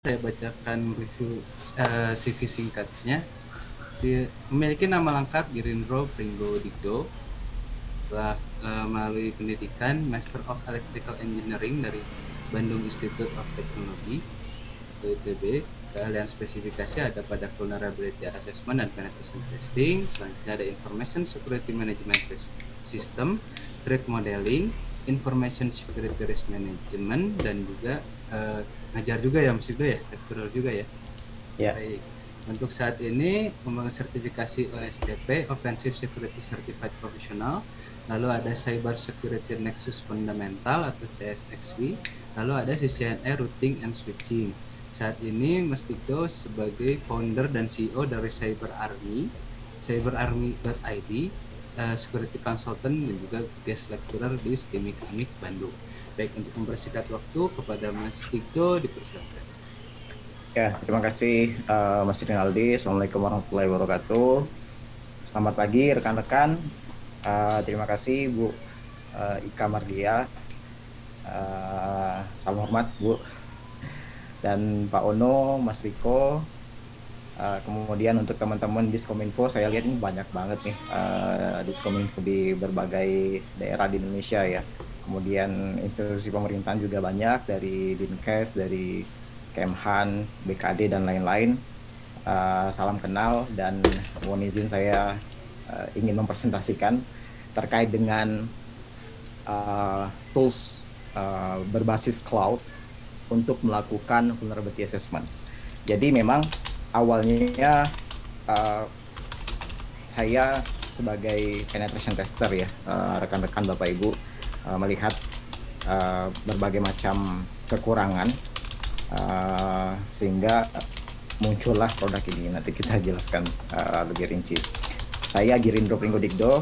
Saya bacakan review CV singkatnya. Dia memiliki nama lengkap Girindro Pringgo Digdo, telah melalui pendidikan Master of Electrical Engineering dari Bandung Institute of Technology (ITB). Keahlian spesifikasi ada pada Vulnerability Assessment dan Penetration Testing. Selanjutnya ada Information Security Management System, Threat Modeling, Information Security Risk Management, dan juga ngajar juga ya Mas Ibnu ya, lecturer juga ya. Ya, Baik. Untuk saat ini membangun sertifikasi OSCP, Offensive Security Certified Professional, lalu ada Cyber Security Nexus Fundamental atau CSXV, lalu ada CCNA Routing and Switching. Saat ini Mas Dikdo sebagai founder dan CEO dari Cyber Army, cyberarmy.id, security consultant dan juga guest lecturer di STIMIK AMIK Bandung. Baik, untuk mempersingkat waktu kepada Mas Dikdo dipersilakan. ya, terima kasih Mas Rinaldi. Assalamualaikum warahmatullahi wabarakatuh. Selamat pagi rekan-rekan. Terima kasih Bu Ika Mardia. Salam hormat Bu. Dan Pak Ono, Mas Riko. Kemudian untuk teman-teman Diskominfo, saya lihat ini banyak banget nih Diskominfo di berbagai daerah di Indonesia ya. Kemudian institusi pemerintahan juga banyak, dari Dinkes, dari Kemhan, BKD, dan lain-lain. Salam kenal, dan mohon izin saya ingin mempresentasikan terkait dengan tools berbasis cloud untuk melakukan vulnerability assessment. Jadi memang awalnya saya sebagai penetration tester ya, rekan-rekan Bapak Ibu melihat berbagai macam kekurangan sehingga muncullah produk ini. Nanti kita jelaskan lebih rinci. Saya Girindro Pringgo Digdo.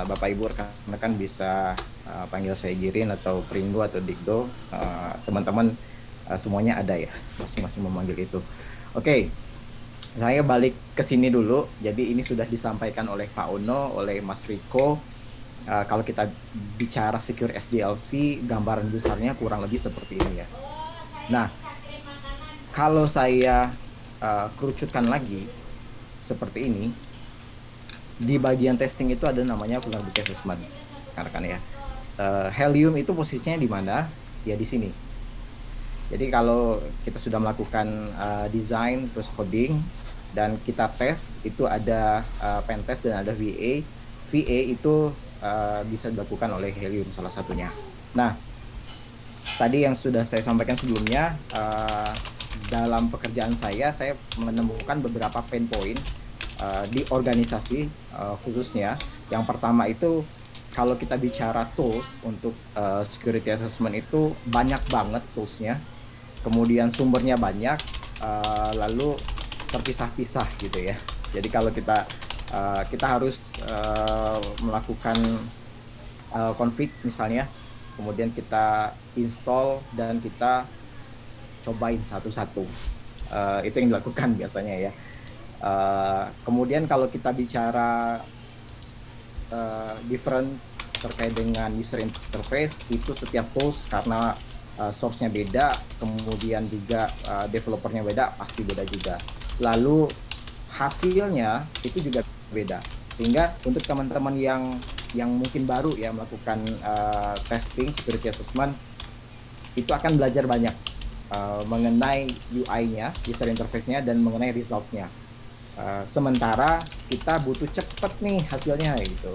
Bapak Ibu rekan-rekan bisa panggil saya Girin atau Pringgo atau Digdo. Teman-teman semuanya ada ya, masing-masing memanggil itu. Oke, saya balik ke sini dulu. Jadi ini sudah disampaikan oleh Pak Ono, oleh Mas Riko. Kalau kita bicara secure SDLC, gambaran besarnya kurang lebih seperti ini ya. Nah, kalau saya kerucutkan lagi seperti ini, di bagian testing itu ada namanya vulnerability assessment, rekan-rekan ya. Helium itu posisinya di mana? Ya di sini. Jadi kalau kita sudah melakukan design terus coding dan kita tes, itu ada pen test dan ada VA. VA itu bisa dilakukan oleh Helium salah satunya. Nah, tadi yang sudah saya sampaikan sebelumnya, dalam pekerjaan saya menemukan beberapa pain point di organisasi khususnya. Yang pertama itu, kalau kita bicara tools untuk security assessment itu banyak banget toolsnya, kemudian sumbernya banyak, lalu terpisah-pisah gitu ya. Jadi kalau kita harus melakukan config misalnya, kemudian kita install dan kita cobain satu-satu. Itu yang dilakukan biasanya ya. Kemudian kalau kita bicara difference terkait dengan user interface, itu setiap tools karena source-nya beda, kemudian juga developernya beda, pasti beda juga. Lalu hasilnya itu juga beda. Sehingga untuk teman-teman yang mungkin baru ya melakukan testing security assessment, itu akan belajar banyak mengenai UI-nya, user interface-nya, dan mengenai results-nya. Sementara kita butuh cepet nih hasilnya gitu.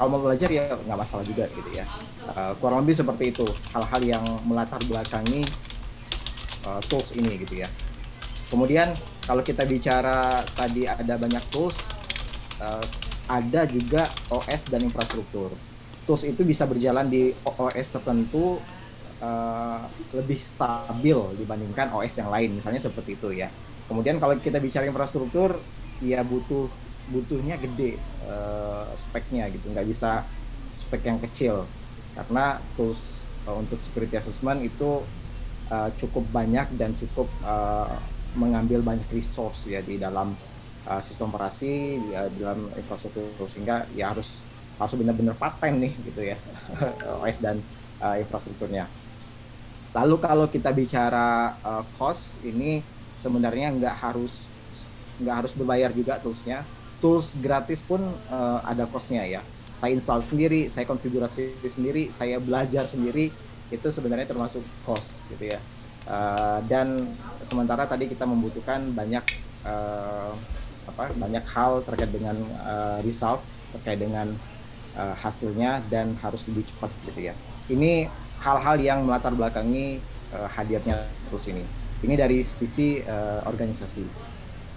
Kalau mau belajar ya nggak masalah juga gitu ya. Kurang lebih seperti itu hal-hal yang melatar belakangi tools ini gitu ya. Kemudian kalau kita bicara tadi ada banyak tools, ada juga OS dan infrastruktur. Tools itu bisa berjalan di OS tertentu lebih stabil dibandingkan OS yang lain, misalnya seperti itu ya. Kemudian kalau kita bicara infrastruktur, ya butuhnya gede speknya gitu, nggak bisa spek yang kecil, karena tools untuk security assessment itu cukup banyak dan cukup mengambil banyak resource ya di dalam sistem operasi, di dalam infrastruktur, sehingga ya harus benar-benar paten nih gitu ya OS dan infrastrukturnya. Lalu kalau kita bicara cost, ini sebenarnya nggak harus berbayar juga toolsnya. Tools gratis pun ada costnya ya. Saya install sendiri, saya konfigurasi sendiri, saya belajar sendiri, itu sebenarnya termasuk cost gitu ya. Dan sementara tadi kita membutuhkan banyak hal terkait dengan results, terkait dengan hasilnya, dan harus lebih cepat gitu ya. Ini hal-hal yang melatar belakangi hadirnya tools ini. Ini dari sisi organisasi.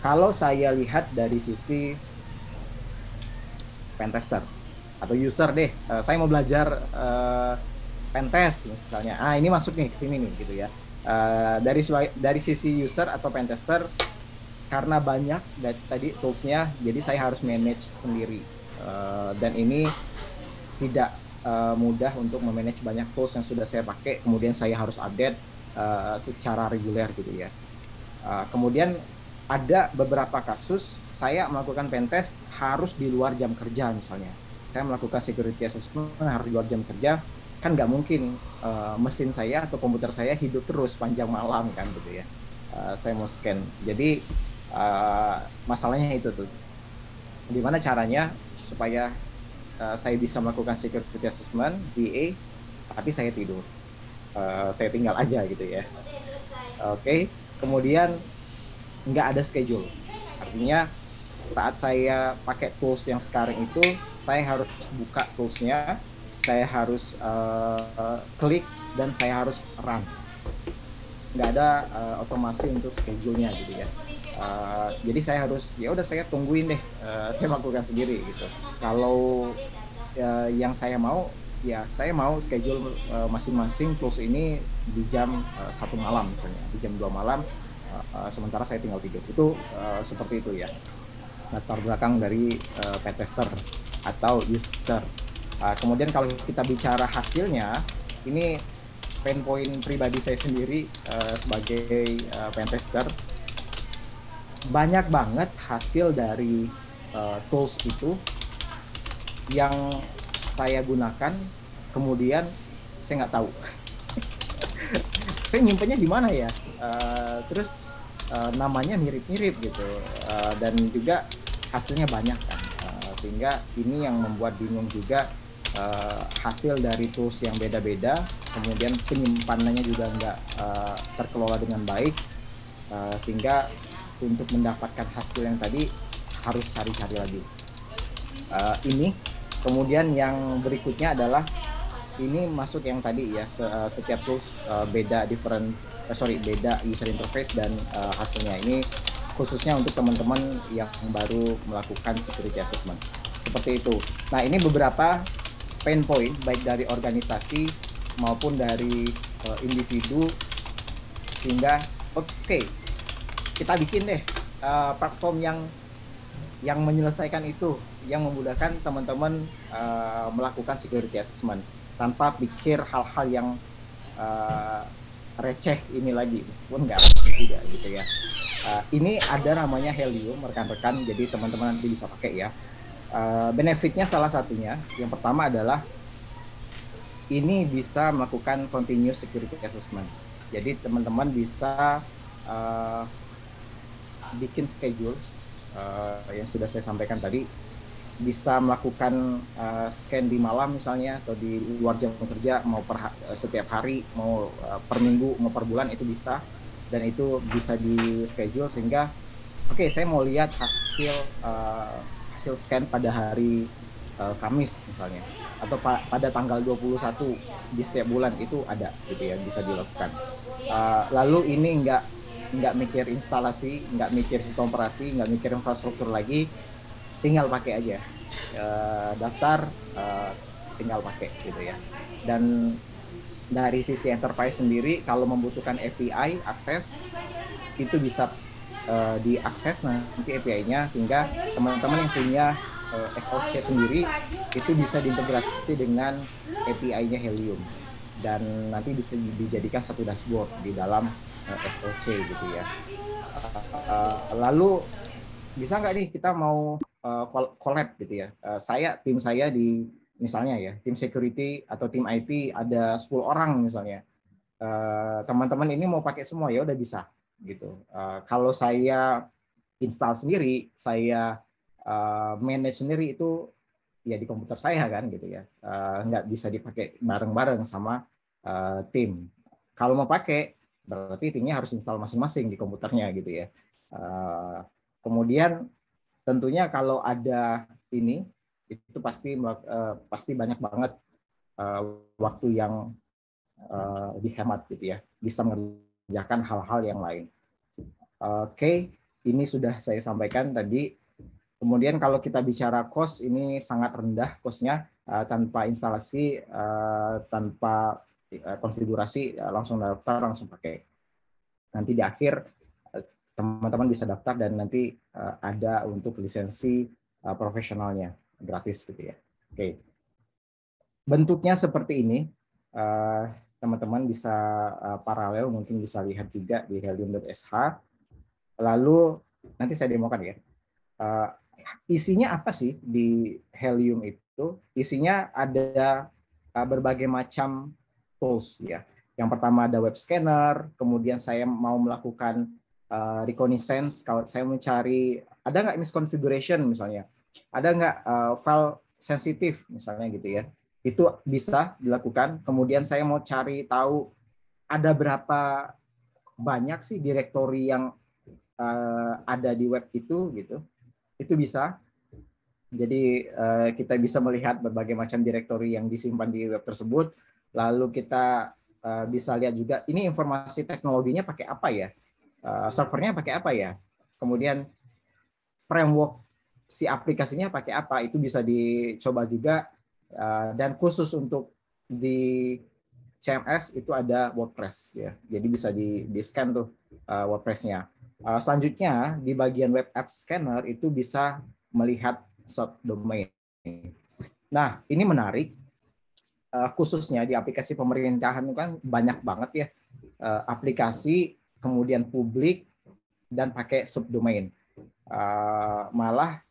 Kalau saya lihat dari sisi pentester atau user deh, saya mau belajar pentest misalnya. Ini masuk nih ke sini nih gitu ya. Dari sisi user atau pentester, karena banyak tadi toolsnya, jadi saya harus manage sendiri. Dan ini tidak mudah untuk memanage banyak tools yang sudah saya pakai, kemudian saya harus update secara reguler gitu ya. Kemudian ada beberapa kasus saya melakukan pentest harus di luar jam kerja misalnya. Saya melakukan security assessment harus di luar jam kerja, kan nggak mungkin mesin saya atau komputer saya hidup terus panjang malam kan gitu ya. Saya mau scan. Jadi masalahnya itu tuh. Gimana caranya supaya saya bisa melakukan security assessment, DA, tapi saya tidur. Saya tinggal aja gitu ya. Oke. Kemudian nggak ada schedule. Artinya saat saya pakai tools yang sekarang itu, saya harus buka toolsnya, saya harus klik, dan saya harus run. Nggak ada otomasi untuk schedule-nya gitu ya. Jadi saya harus, ya udah saya tungguin deh, saya lakukan sendiri gitu. Kalau yang saya mau, ya saya mau schedule masing-masing tools ini di jam 1 malam misalnya, di jam 2 malam, sementara saya tinggal tidur. Itu seperti itu ya, latar belakang dari pentester atau user. Kemudian kalau kita bicara hasilnya, ini pain point pribadi saya sendiri sebagai pentester, banyak banget hasil dari tools itu yang saya gunakan, kemudian saya nggak tahu saya nyimpennya di mana ya, terus namanya mirip-mirip gitu, dan juga hasilnya banyak kan, sehingga ini yang membuat bingung juga. Hasil dari tools yang beda-beda, kemudian penyimpanannya juga nggak terkelola dengan baik, sehingga untuk mendapatkan hasil yang tadi harus cari-cari lagi. Ini kemudian yang berikutnya adalah ini masuk yang tadi ya, setiap tools beda user interface dan hasilnya. Ini khususnya untuk teman-teman yang baru melakukan security assessment seperti itu. Nah, ini beberapa pain point baik dari organisasi maupun dari individu, sehingga oke, kita bikin deh platform yang menyelesaikan itu, yang memudahkan teman-teman melakukan security assessment tanpa pikir hal-hal yang receh ini lagi, meskipun nggak receh juga gitu ya. Ini ada namanya Helium rekan-rekan, jadi teman-teman nanti bisa pakai ya. Benefitnya salah satunya, yang pertama adalah ini bisa melakukan continuous security assessment. Jadi teman-teman bisa bikin schedule yang sudah saya sampaikan tadi, bisa melakukan scan di malam misalnya, atau di luar jam kerja, mau setiap hari, mau per minggu, mau per bulan, itu bisa. Dan itu bisa di schedule sehingga saya mau lihat hasil scan pada hari Kamis misalnya, atau pada tanggal 21 di setiap bulan, itu ada gitu ya, bisa dilakukan. Lalu ini nggak mikir instalasi, nggak mikir sistem operasi, nggak mikir infrastruktur lagi, tinggal pakai aja, daftar, tinggal pakai gitu ya. Dan dari sisi enterprise sendiri, kalau membutuhkan API akses, itu bisa diakses nanti API-nya, sehingga teman-teman yang punya SOC sendiri itu bisa diintegrasi dengan API-nya Helium, dan nanti bisa dijadikan satu dashboard di dalam SOC gitu ya. Lalu bisa nggak nih kita mau collab gitu ya, tim saya di misalnya ya, tim security atau tim IT ada 10 orang misalnya, teman-teman ini mau pakai semua ya udah bisa gitu. Kalau saya install sendiri, saya manage sendiri itu ya di komputer saya kan gitu ya, nggak bisa dipakai bareng-bareng sama tim. Kalau mau pakai berarti timnya harus install masing-masing di komputernya gitu ya. Kemudian tentunya kalau ada ini itu pasti banyak banget waktu yang dihemat gitu ya, bisa mengerjakan hal-hal yang lain. Oke, ini sudah saya sampaikan tadi. Kemudian kalau kita bicara cost, ini sangat rendah cost-nya, tanpa instalasi, tanpa konfigurasi, langsung daftar, langsung pakai. Nanti di akhir teman-teman bisa daftar dan nanti ada untuk lisensi profesionalnya, gratis gitu ya. Oke. Bentuknya seperti ini. Teman-teman bisa paralel, mungkin bisa lihat juga di helium.sh. Lalu nanti saya demokan ya. Isinya apa sih di Helium itu? Isinya ada berbagai macam tools ya. Yang pertama ada web scanner, kemudian saya mau melakukan reconnaissance kalau saya mencari ada nggak misconfiguration misalnya, ada nggak file sensitif misalnya gitu ya. Itu bisa dilakukan. Kemudian saya mau cari tahu ada berapa banyak sih direktori yang ada di web itu gitu. Itu bisa. Jadi kita bisa melihat berbagai macam direktori yang disimpan di web tersebut. Lalu kita bisa lihat juga ini informasi teknologinya pakai apa ya, servernya pakai apa ya, kemudian framework si aplikasinya pakai apa, itu bisa dicoba juga. Dan khusus untuk di CMS itu ada WordPress ya, jadi bisa di scan tuh WordPress-nya. Selanjutnya di bagian web app scanner itu bisa melihat subdomain. Nah ini menarik, khususnya di aplikasi pemerintahan itu kan banyak banget ya aplikasi kemudian publik dan pakai subdomain. Malah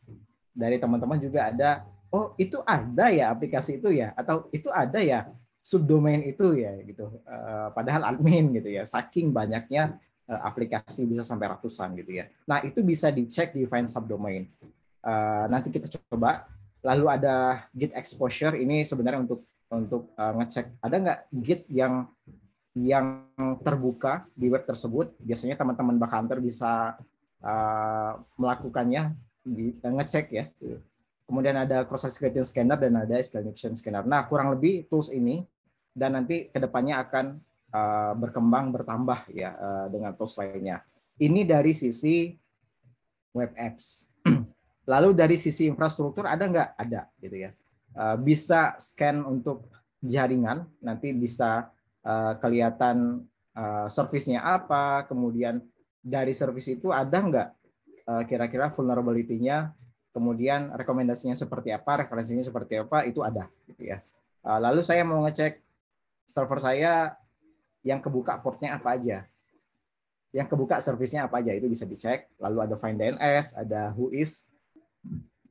dari teman-teman juga ada, oh itu ada ya aplikasi itu ya, atau itu ada ya subdomain itu ya gitu. Padahal admin gitu ya, saking banyaknya aplikasi bisa sampai ratusan gitu ya. Nah itu bisa dicek di find subdomain. Nanti kita coba. Lalu ada git exposure, ini sebenarnya untuk ngecek ada nggak git yang terbuka di web tersebut. Biasanya teman-teman bug hunter bisa melakukannya, ngecek ya. Kemudian ada cross security scanner dan ada escalation scanner. Nah, kurang lebih tools ini dan nanti kedepannya akan berkembang bertambah ya dengan tools lainnya. Ini dari sisi web apps. Lalu dari sisi infrastruktur ada nggak? Ada gitu ya. Bisa scan untuk jaringan, nanti bisa kelihatan servisnya apa, kemudian dari servis itu ada nggak kira-kira vulnerability-nya, kemudian rekomendasinya seperti apa, referensinya seperti apa, itu ada gitu ya. Lalu saya mau ngecek server saya yang kebuka portnya apa aja, yang kebuka servisnya apa aja, itu bisa dicek. Lalu ada find DNS, ada whois,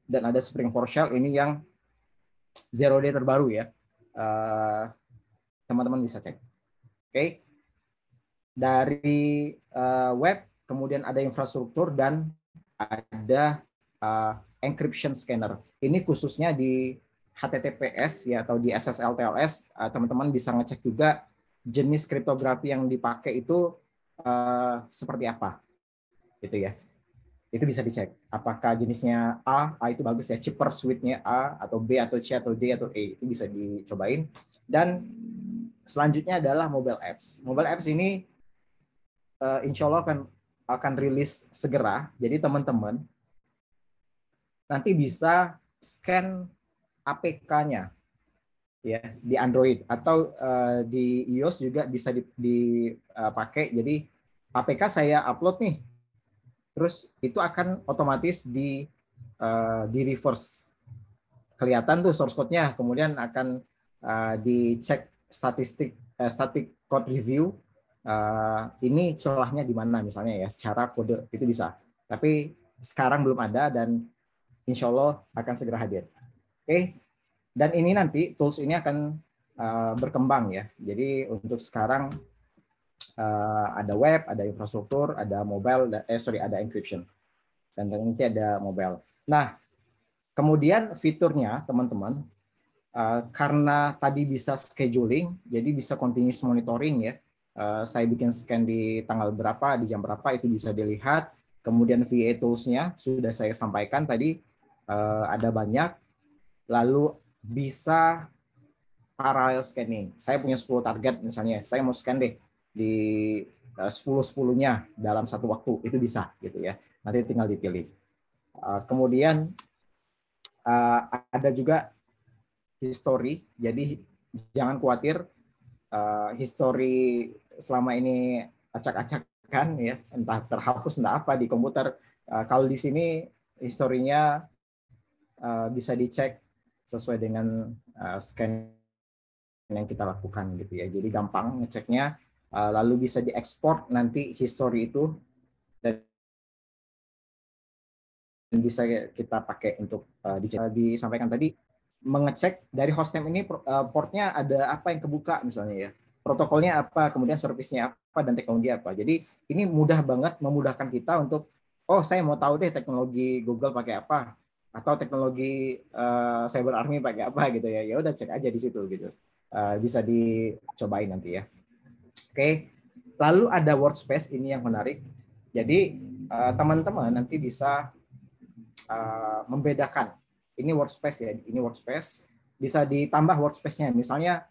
dan ada Spring for Shell, ini yang zero day terbaru ya. Teman-teman bisa cek. Oke. Dari web, kemudian ada infrastruktur dan ada encryption scanner. Ini khususnya di HTTPS ya atau di SSL TLS, teman-teman bisa ngecek juga jenis kriptografi yang dipakai itu seperti apa, gitu ya. Itu bisa dicek. Apakah jenisnya A itu bagus ya, chipper suite-nya A, atau B, atau C, atau D, atau E, itu bisa dicobain. Dan selanjutnya adalah mobile apps. Mobile apps ini insya Allah akan rilis segera. Jadi teman-teman nanti bisa scan APK-nya ya di Android atau di iOS juga bisa dipakai. Jadi APK saya upload nih, terus itu akan otomatis di reverse, kelihatan tuh source code-nya, kemudian akan dicek static code review. Ini celahnya di mana misalnya ya, secara kode itu bisa. Tapi sekarang belum ada dan insya Allah akan segera hadir. Oke. Dan ini nanti tools ini akan berkembang ya. Jadi untuk sekarang ada web, ada infrastruktur, ada mobile, ada encryption, dan nanti ada mobile. Nah, kemudian fiturnya teman-teman, karena tadi bisa scheduling, jadi bisa continuous monitoring ya. Saya bikin scan di tanggal berapa, di jam berapa, itu bisa dilihat. Kemudian VA tools-nya sudah saya sampaikan tadi, ada banyak. Lalu bisa parallel scanning. Saya punya 10 target misalnya, saya mau scan deh di 10-10-nya dalam satu waktu, itu bisa gitu ya. Nanti tinggal dipilih. Kemudian ada juga history, jadi jangan khawatir history selama ini acak-acakan ya, entah terhapus entah apa di komputer. Kalau di sini historinya bisa dicek sesuai dengan scan yang kita lakukan gitu ya. Jadi gampang ngeceknya, lalu bisa diekspor nanti history itu, dan bisa kita pakai untuk disampaikan tadi, mengecek dari hostname ini portnya ada apa yang kebuka misalnya ya, protokolnya apa, kemudian servisnya apa, dan teknologi apa. Jadi ini mudah banget memudahkan kita untuk, oh saya mau tahu deh teknologi Google pakai apa, atau teknologi Cyber Army pakai apa gitu ya. Ya udah cek aja di situ gitu. Bisa dicobain nanti ya. Oke. Lalu ada workspace, ini yang menarik. Jadi teman-teman nanti bisa membedakan. Ini workspace ya, ini workspace. Bisa ditambah workspace-nya. Misalnya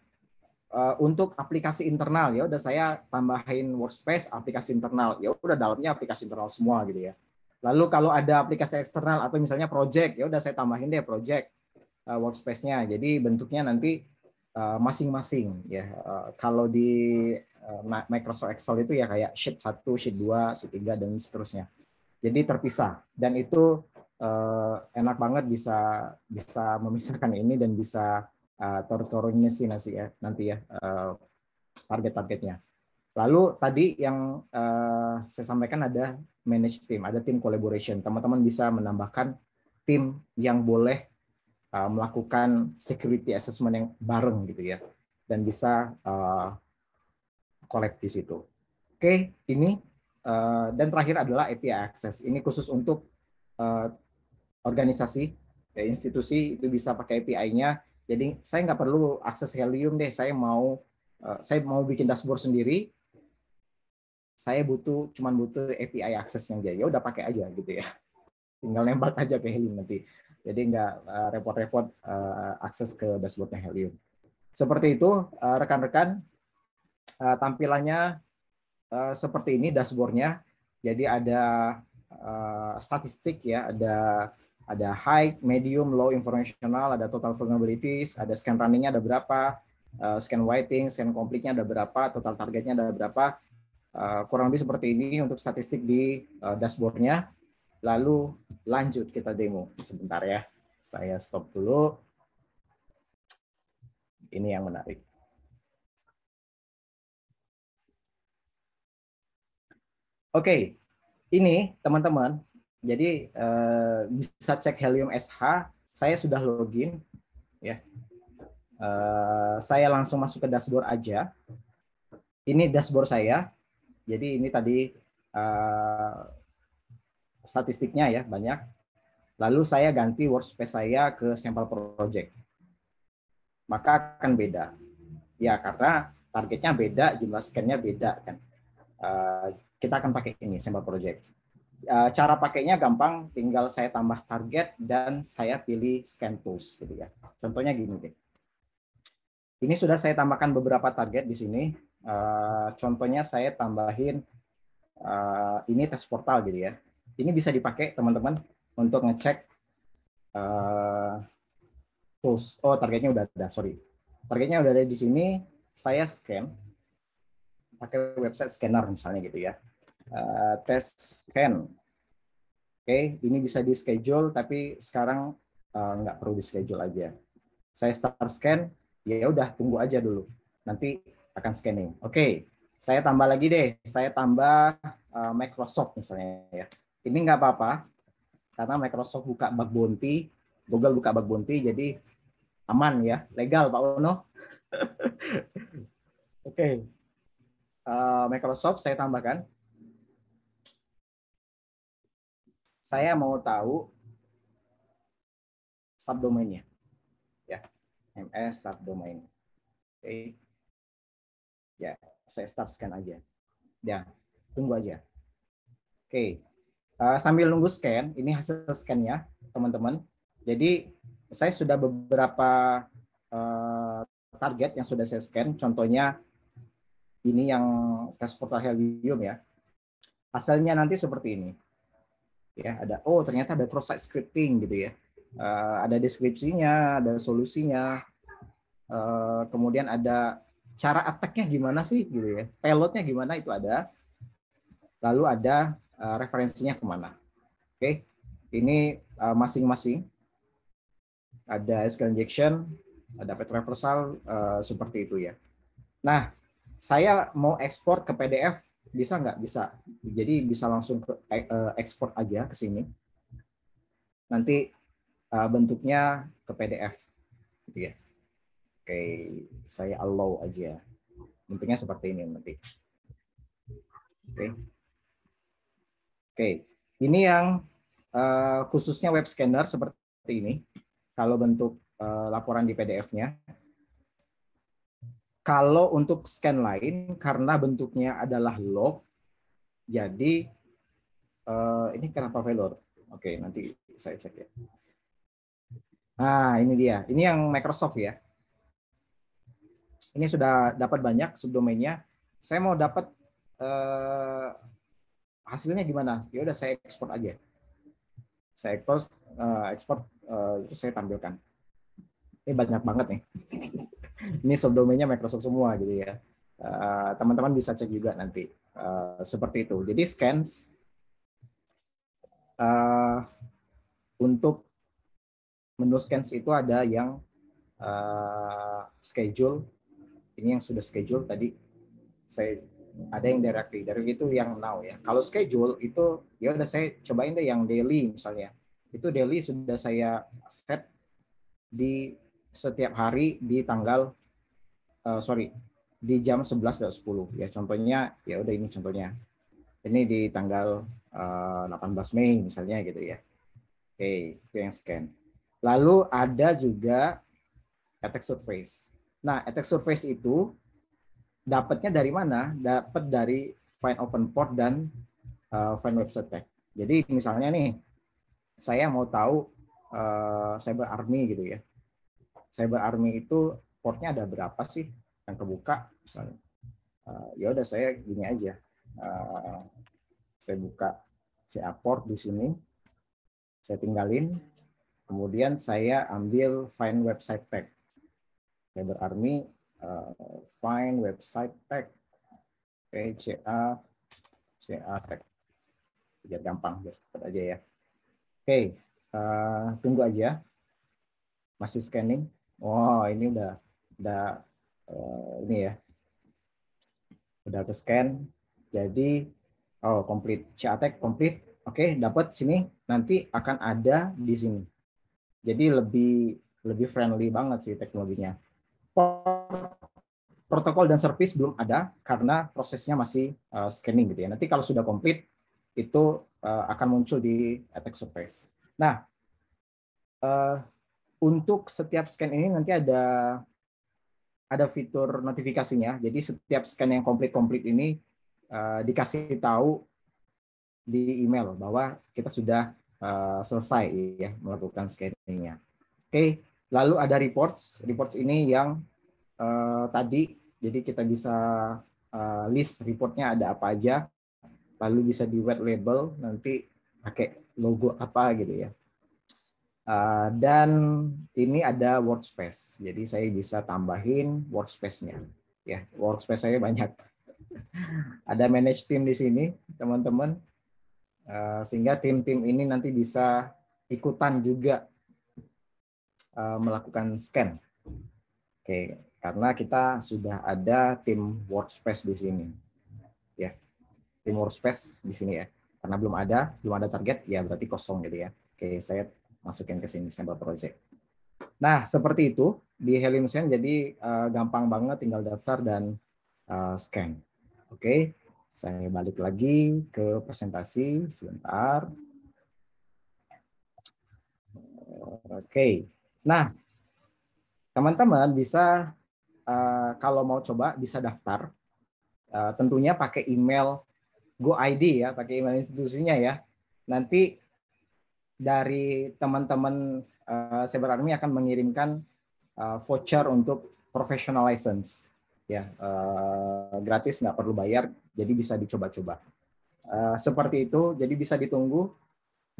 untuk aplikasi internal, ya udah saya tambahin workspace aplikasi internal. Ya udah dalamnya aplikasi internal semua gitu ya. Lalu kalau ada aplikasi eksternal atau misalnya project, ya udah saya tambahin deh project workspace-nya. Jadi bentuknya nanti masing-masing ya. Kalau di Microsoft Excel itu ya kayak sheet 1, sheet 2, sheet 3 dan seterusnya. Jadi terpisah, dan itu enak banget bisa memisahkan ini dan bisa sih nanti ya target-targetnya. Lalu tadi yang saya sampaikan ada manage team, ada team collaboration. Teman-teman bisa menambahkan tim yang boleh melakukan security assessment yang bareng gitu ya, dan bisa collect di situ. Oke, ini dan terakhir adalah API access. Ini khusus untuk organisasi, ya, institusi itu bisa pakai API-nya. Jadi saya nggak perlu akses Helium deh. Saya mau bikin dashboard sendiri. Saya cuman butuh API access yang dia. Ya udah pakai aja gitu ya. Tinggal nembak aja ke Helium nanti. Jadi nggak repot-repot akses ke dashboardnya Helium. Seperti itu rekan-rekan, tampilannya seperti ini dashboardnya. Jadi ada statistik ya, ada high, medium, low informational, ada total vulnerabilities, ada scan runningnya ada berapa, scan whiting, scan complete-nya ada berapa, total targetnya ada berapa. Kurang lebih seperti ini untuk statistik di dashboard-nya. Lalu lanjut kita demo. Sebentar ya, saya stop dulu. Ini yang menarik. Oke, ini teman-teman, jadi bisa cek Helium SH. Saya sudah login, ya. Saya langsung masuk ke dashboard aja. Ini dashboard saya. Jadi ini tadi statistiknya ya banyak. Lalu saya ganti workspace saya ke sampel project. Maka akan beda. Ya karena targetnya beda, jumlah scan-nya beda kan. Kita akan pakai ini sampel project. Cara pakainya gampang, tinggal saya tambah target dan saya pilih scan tools gitu ya. Contohnya gini deh. Ini sudah saya tambahkan beberapa target di sini. Contohnya saya tambahin ini tes portal gitu ya. Ini bisa dipakai teman-teman untuk ngecek tools. Oh, targetnya udah ada, sorry. Targetnya udah ada di sini. Saya scan pakai website scanner misalnya gitu ya. Tes scan. Oke, ini bisa di schedule, tapi sekarang nggak perlu di schedule aja. Saya start scan, ya udah tunggu aja dulu. Nanti akan scanning. Oke, saya tambah lagi deh. Saya tambah Microsoft misalnya ya. Ini nggak apa-apa, karena Microsoft buka bug bounty, Google buka bug bounty, jadi aman ya, legal Pak Ono. Oke. Microsoft saya tambahkan. Saya mau tahu subdomainnya, ya, MS subdomain. Oke, ya, saya start scan aja. Ya, tunggu aja. Oke, sambil nunggu scan, ini hasil scan-nya, teman-teman. Jadi saya sudah beberapa target yang sudah saya scan. Contohnya ini yang tes portal Helium ya. Hasilnya nanti seperti ini. Ya, ada ternyata ada cross site scripting gitu ya. Ada deskripsinya, ada solusinya. Kemudian ada cara attack-nya gimana sih gitu ya. Payload-nya gimana itu ada. Lalu ada referensinya kemana. Oke. Ini masing-masing ada SQL injection, ada path reversal seperti itu ya. Nah, saya mau ekspor ke PDF, bisa nggak? Bisa. Jadi bisa langsung ke ekspor aja ke sini. Nanti bentuknya ke PDF, gitu ya. Oke, saya allow aja. Bentuknya seperti ini nanti. Oke. Ini yang khususnya web scanner seperti ini. Kalau bentuk laporan di PDF-nya. Kalau untuk scan lain, karena bentuknya adalah log, jadi ini kenapa failure? Oke, nanti saya cek ya. Nah, ini dia. Ini yang Microsoft ya. Ini sudah dapat banyak subdomainnya. Saya mau dapat hasilnya gimana? Ya udah saya ekspor aja. Saya ekspor itu saya tampilkan. Ini banyak banget nih. Ini subdomainnya Microsoft semua gitu ya. Teman-teman bisa cek juga nanti seperti itu. Jadi scans untuk menu scans itu ada yang schedule. Ini yang sudah schedule tadi. Saya ada yang directly itu yang now ya. Kalau schedule itu ya udah saya cobain deh yang daily misalnya. Itu daily sudah saya set di setiap hari di tanggal di jam 11.10 ya. Contohnya ya udah ini contohnya. Ini di tanggal 18 Mei misalnya gitu ya. Oke, itu yang scan. Lalu ada juga attack surface. Nah, attack surface itu dapatnya dari mana? Dapat dari find open port dan find website tag. Jadi misalnya nih, saya mau tahu Cyber Army gitu ya. Cyber Army itu portnya ada berapa sih yang kebuka misalnya. Ya udah saya gini aja. Saya buka CA port di sini. Saya tinggalin. Kemudian saya ambil find website tag. Cyber Army find website tag. Oke, CA tag. Biar gampang, biar cepat aja ya. Oke, tunggu aja. Masih scanning. Oh, ini udah ini ya. Udah ke scan. Jadi complete. CA tag complete. Oke, dapat sini. Nanti akan ada di sini. Jadi lebih friendly banget sih teknologinya. Protokol dan service belum ada karena prosesnya masih scanning gitu ya. Nanti kalau sudah komplit itu akan muncul di attack surface. Nah, untuk setiap scan ini nanti ada fitur notifikasinya. Jadi setiap scan yang komplit ini dikasih tahu di email bahwa kita sudah selesai ya melakukan scanningnya. Oke, lalu ada reports. Reports ini yang tadi, jadi kita bisa list reportnya ada apa aja, lalu bisa di white label nanti pakai logo apa gitu ya. Dan ini ada workspace, jadi saya bisa tambahin workspace-nya. Ya, workspace saya banyak. Ada manage team di sini, teman-teman, sehingga tim-tim ini nanti bisa ikutan juga melakukan scan. Oke, karena kita sudah ada tim workspace di sini. Ya, tim workspace di sini ya. Karena belum ada target, ya berarti kosong gitu ya. Oke, saya masukin ke sini sampel project. Nah, seperti itu di Helium Scan, jadi gampang banget tinggal daftar dan scan. Oke, saya balik lagi ke presentasi sebentar. Oke, nah teman-teman bisa kalau mau coba bisa daftar, tentunya pakai email GoID ya, pakai email institusinya ya. Nanti dari teman-teman Cyber Army akan mengirimkan voucher untuk professional license ya, gratis, nggak perlu bayar, jadi bisa dicoba-coba. Seperti itu, jadi bisa ditunggu.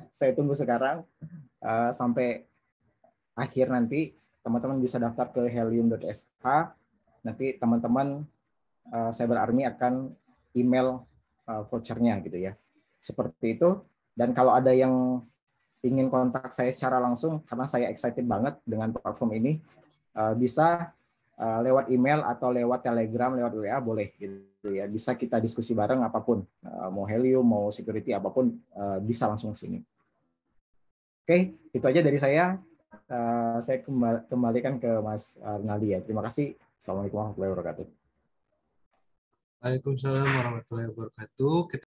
Saya tunggu sekarang sampai akhir nanti teman-teman bisa daftar ke helium.sh. Nanti teman-teman Cyber Army akan email vouchernya gitu ya. Seperti itu. Dan kalau ada yang ingin kontak saya secara langsung, karena saya excited banget dengan platform ini, bisa lewat email atau lewat Telegram, lewat WA boleh gitu ya. Bisa kita diskusi bareng apapun, mau Helium, mau security apapun, bisa langsung sini. Oke, itu aja dari saya. Saya kembalikan ke Mas Rinaldi ya. Terima kasih. Assalamualaikum warahmatullahi wabarakatuh. Waalaikumsalam warahmatullahi wabarakatuh.